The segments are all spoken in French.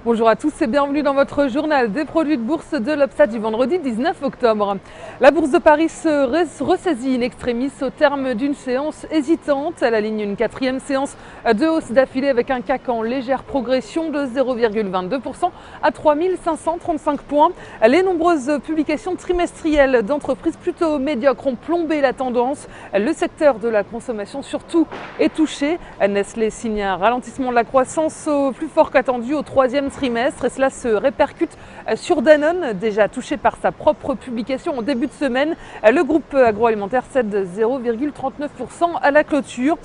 Bonjour à tous et bienvenue dans votre journal des produits de bourse de l'Obsa du vendredi 19 octobre. La bourse de Paris se ressaisit in extremis au terme d'une séance hésitante. Elle aligne une quatrième séance de hausse d'affilée avec un CAC en légère progression de 0,22% à 3535 points. Les nombreuses publications trimestrielles d'entreprises plutôt médiocres ont plombé la tendance. Le secteur de la consommation surtout est touché. Nestlé signe un ralentissement de la croissance plus fort qu'attendu au troisième trimestre et cela se répercute sur Danone, déjà touché par sa propre publication en début de semaine. Le groupe agroalimentaire cède 0,39% à la clôture.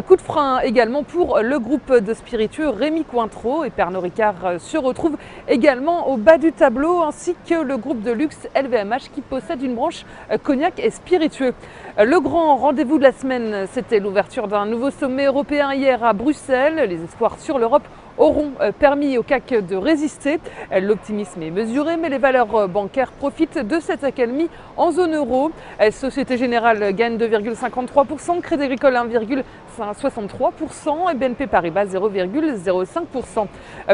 Coup de frein également pour le groupe de spiritueux Rémy Cointreau et Pernod Ricard se retrouve également au bas du tableau, ainsi que le groupe de luxe LVMH qui possède une branche cognac et spiritueux. Le grand rendez-vous de la semaine, c'était l'ouverture d'un nouveau sommet européen hier à Bruxelles. Les espoirs sur l'Europe auront permis au CAC de résister. L'optimisme est mesuré, mais les valeurs bancaires profitent de cette accalmie en zone euro. Société Générale gagne 2,53%, Crédit Agricole 1,63% et BNP Paribas 0,05%.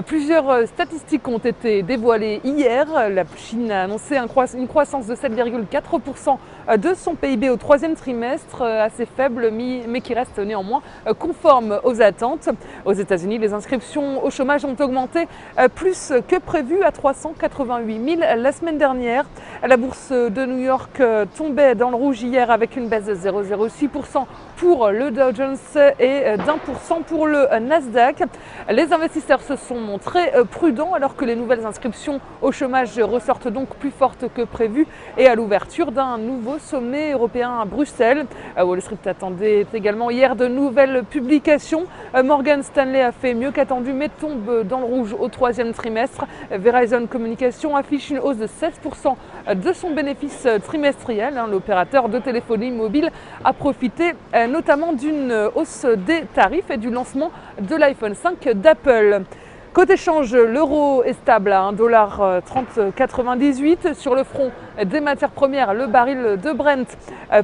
Plusieurs statistiques ont été dévoilées hier. La Chine a annoncé une croissance de 7,4% de son PIB au troisième trimestre, assez faible, mais qui reste néanmoins conforme aux attentes. Aux États-Unis, les inscriptions au chômage ont augmenté plus que prévu à 388 000 la semaine dernière. La bourse de New York tombait dans le rouge hier avec une baisse de 0,06% pour le Dow Jones et d'1% pour le Nasdaq. Les investisseurs se sont montrés prudents alors que les nouvelles inscriptions au chômage ressortent donc plus fortes que prévu et à l'ouverture d'un nouveau sommet européen à Bruxelles. Wall Street attendait également hier de nouvelles publications. Morgan Stanley a fait mieux qu'attendu mais tombe dans le rouge au troisième trimestre. Verizon Communication affiche une hausse de 16% de son bénéfice trimestriel. L'opérateur de téléphonie mobile a profité notamment d'une hausse des tarifs et du lancement de l'iPhone 5 d'Apple. Côté change, l'euro est stable à 1,3098 $. Sur le front des matières premières, le baril de Brent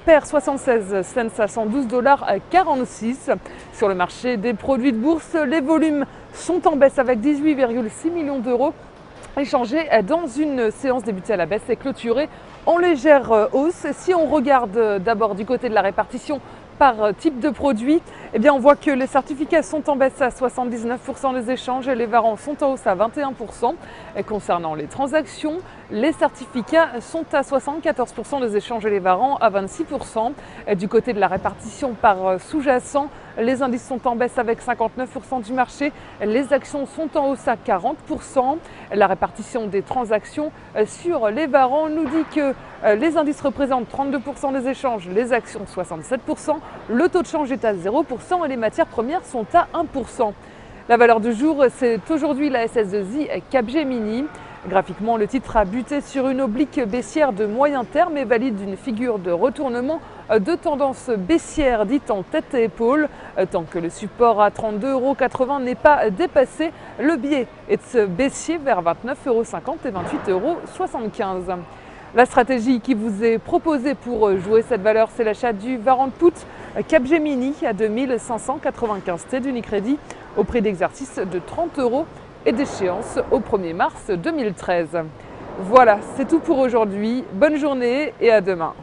perd 76 cents à 112,46 $. Sur le marché des produits de bourse, les volumes sont en baisse avec 18,6 millions d'euros échangés dans une séance débutée à la baisse et clôturée en légère hausse. Si on regarde d'abord du côté de la répartition par type de produit, eh bien on voit que les certificats sont en baisse à 79% des échanges et les varants sont en hausse à 21%. Et concernant les transactions, les certificats sont à 74% des échanges et les varants à 26%. Et du côté de la répartition par sous-jacent, les indices sont en baisse avec 59% du marché, les actions sont en hausse à 40%. La répartition des transactions sur les varants nous dit que les indices représentent 32% des échanges, les actions 67%, le taux de change est à 0% et les matières premières sont à 1%. La valeur du jour, c'est aujourd'hui la SS2I Capgemini. Graphiquement, le titre a buté sur une oblique baissière de moyen terme et valide une figure de retournement de tendance baissière dite en tête et épaule. Tant que le support à 32,80 € n'est pas dépassé, le biais est baissier vers 29,50 € et 28,75 €. La stratégie qui vous est proposée pour jouer cette valeur, c'est l'achat du Warrant Put Capgemini à 2595 T d'Unicredit au prix d'exercice de 30 € et d'échéance au 1er mars 2013. Voilà, c'est tout pour aujourd'hui. Bonne journée et à demain.